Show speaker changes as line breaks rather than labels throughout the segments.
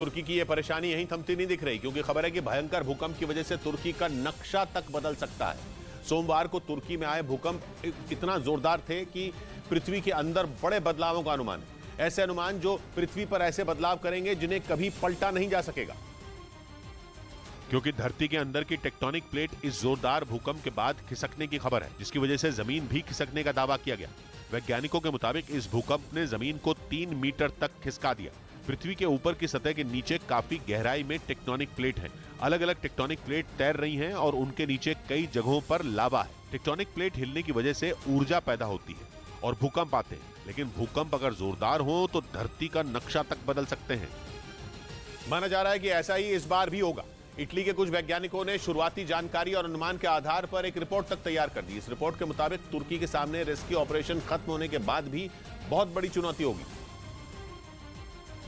तुर्की की ये परेशानी यहीं थमती नहीं दिख रही, क्योंकि खबर है कि भयंकर भूकंप की वजह से तुर्की का नक्शा तक बदल सकता है। सोमवार को तुर्की में आए भूकंप इतना जोरदार थे कि पृथ्वी के अंदर बड़े बदलावों का अनुमान है। ऐसे अनुमान जो पृथ्वी पर ऐसे बदलाव करेंगे जिन्हें कभी पलटा नहीं जा सकेगा, क्योंकि धरती के अंदर की टेक्टोनिक प्लेट इस जोरदार भूकंप के बाद खिसकने की खबर है, जिसकी वजह से जमीन भी खिसकने का दावा किया गया। वैज्ञानिकों के मुताबिक इस भूकंप ने जमीन को 3 मीटर तक खिसका दिया। पृथ्वी के ऊपर की सतह के नीचे काफी गहराई में टेक्टोनिक प्लेट हैं। अलग अलग टेक्टोनिक प्लेट तैर रही हैं और उनके नीचे कई जगहों पर लावा है। टेक्टोनिक प्लेट हिलने की वजह से ऊर्जा पैदा होती है और भूकंप आते हैं, लेकिन भूकंप अगर जोरदार हो तो धरती का नक्शा तक बदल सकते हैं। माना जा रहा है कि ऐसा ही इस बार भी होगा। इटली के कुछ वैज्ञानिकों ने शुरुआती जानकारी और अनुमान के आधार पर एक रिपोर्ट तक तैयार कर दी। इस रिपोर्ट के मुताबिक तुर्की के सामने रेस्क्यू ऑपरेशन खत्म होने के बाद भी बहुत बड़ी चुनौती होगी।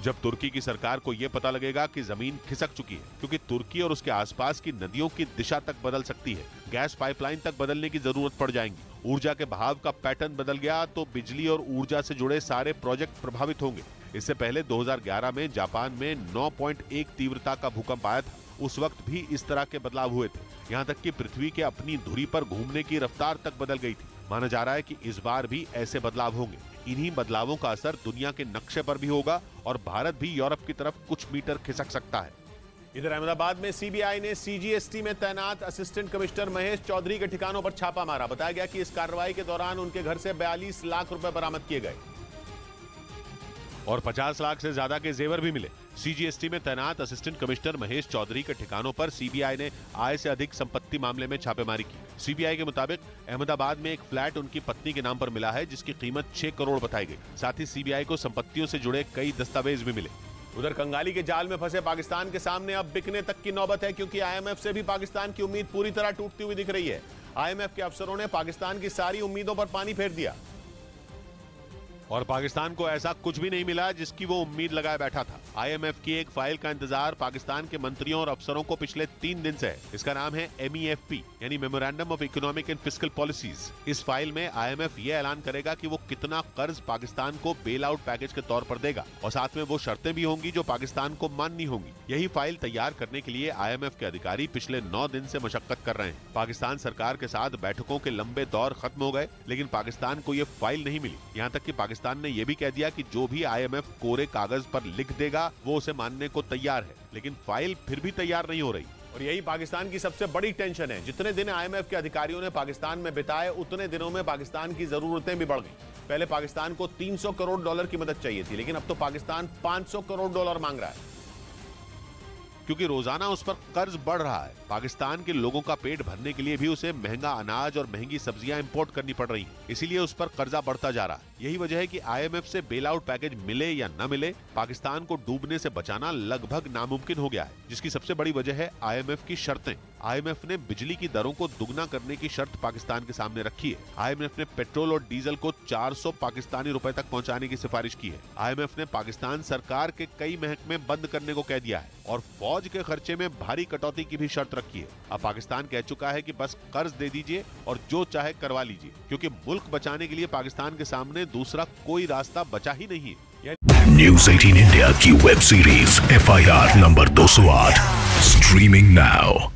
जब तुर्की की सरकार को यह पता लगेगा कि जमीन खिसक चुकी है, क्योंकि तुर्की और उसके आसपास की नदियों की दिशा तक बदल सकती है। गैस पाइपलाइन तक बदलने की जरूरत पड़ जाएगी। ऊर्जा के बहाव का पैटर्न बदल गया तो बिजली और ऊर्जा से जुड़े सारे प्रोजेक्ट प्रभावित होंगे। इससे पहले 2011 में जापान में 9.1 तीव्रता का भूकंप आया था। उस वक्त भी इस तरह के बदलाव हुए थे, यहाँ तक कि पृथ्वी के अपनी धुरी पर घूमने की रफ्तार तक बदल गई थी। माना जा रहा है कि इस बार भी ऐसे बदलाव होंगे। इन्हीं बदलावों का असर दुनिया के नक्शे पर भी होगा और भारत भी यूरोप की तरफ कुछ मीटर खिसक सकता है। इधर अहमदाबाद में सीबीआई ने सीजीएसटी में तैनात असिस्टेंट कमिश्नर महेश चौधरी के ठिकानों पर छापा मारा। बताया गया कि इस कार्रवाई के दौरान उनके घर से 42 लाख रुपए बरामद किए गए और 50 लाख से ज्यादा के जेवर भी मिले। सीजीएसटी में तैनात असिस्टेंट कमिश्नर महेश चौधरी के ठिकानों पर सीबीआई ने आय से अधिक संपत्ति मामले में छापेमारी की। सीबीआई के मुताबिक अहमदाबाद में एक फ्लैट उनकी पत्नी के नाम पर मिला है, जिसकी कीमत 6 करोड़ बताई गई। साथ ही सीबीआई को संपत्तियों से जुड़े कई दस्तावेज भी मिले। उधर कंगाली के जाल में फंसे पाकिस्तान के सामने अब बिकने तक की नौबत है, क्योंकि आईएमएफ से भी पाकिस्तान की उम्मीद पूरी तरह टूटती हुई दिख रही है। आईएमएफ के अफसरों ने पाकिस्तान की सारी उम्मीदों पर पानी फेर दिया और पाकिस्तान को ऐसा कुछ भी नहीं मिला जिसकी वो उम्मीद लगाए बैठा था। आईएमएफ की एक फाइल का इंतजार पाकिस्तान के मंत्रियों और अफसरों को पिछले 3 दिन से है। इसका नाम है MEFP, यानी memorandum of economic and fiscal policies. इस फाइल में आईएमएफ ये ऐलान करेगा कि वो कितना कर्ज पाकिस्तान को बेल आउट पैकेज के तौर पर देगा और साथ में वो शर्तें भी होंगी जो पाकिस्तान को माननी होंगी। यही फाइल तैयार करने के लिए आईएमएफ के अधिकारी पिछले 9 दिन से मशक्कत कर रहे हैं। पाकिस्तान सरकार के साथ बैठकों के लंबे दौर खत्म हो गए, लेकिन पाकिस्तान को ये फाइल नहीं मिली। यहाँ तक कि पाकिस्तान ने यह भी कह दिया कि जो भी आईएमएफ कोरे कागज पर लिख देगा वो उसे मानने को तैयार है, लेकिन फाइल फिर भी तैयार नहीं हो रही। और यही पाकिस्तान की सबसे बड़ी टेंशन है। जितने दिन आईएमएफ के अधिकारियों ने पाकिस्तान में बिताए, उतने दिनों में पाकिस्तान की जरूरतें भी बढ़ गई। पहले पाकिस्तान को $300 करोड़ की मदद चाहिए थी, लेकिन अब तो पाकिस्तान $500 करोड़ मांग रहा है, क्योंकि रोजाना उस पर कर्ज बढ़ रहा है। पाकिस्तान के लोगों का पेट भरने के लिए भी उसे महंगा अनाज और महंगी सब्जियां इंपोर्ट करनी पड़ रही हैं, इसीलिए उस पर कर्जा बढ़ता जा रहा है। यही वजह है कि आईएमएफ से बेल आउट पैकेज मिले या न मिले, पाकिस्तान को डूबने से बचाना लगभग नामुमकिन हो गया है, जिसकी सबसे बड़ी वजह है आईएमएफ की शर्तें। आईएमएफ ने बिजली की दरों को दुगना करने की शर्त पाकिस्तान के सामने रखी है। आईएमएफ ने पेट्रोल और डीजल को 400 पाकिस्तानी रुपए तक पहुंचाने की सिफारिश की है। आईएमएफ ने पाकिस्तान सरकार के कई महकमे बंद करने को कह दिया है और फौज के खर्चे में भारी कटौती की भी शर्त रखी है। अब पाकिस्तान कह चुका है कि बस कर्ज दे दीजिए और जो चाहे करवा लीजिए, क्योंकि मुल्क बचाने के लिए पाकिस्तान के सामने दूसरा कोई रास्ता बचा ही नहीं है।
न्यूज़ 18 इंडिया की web series FIR number 208 streaming now.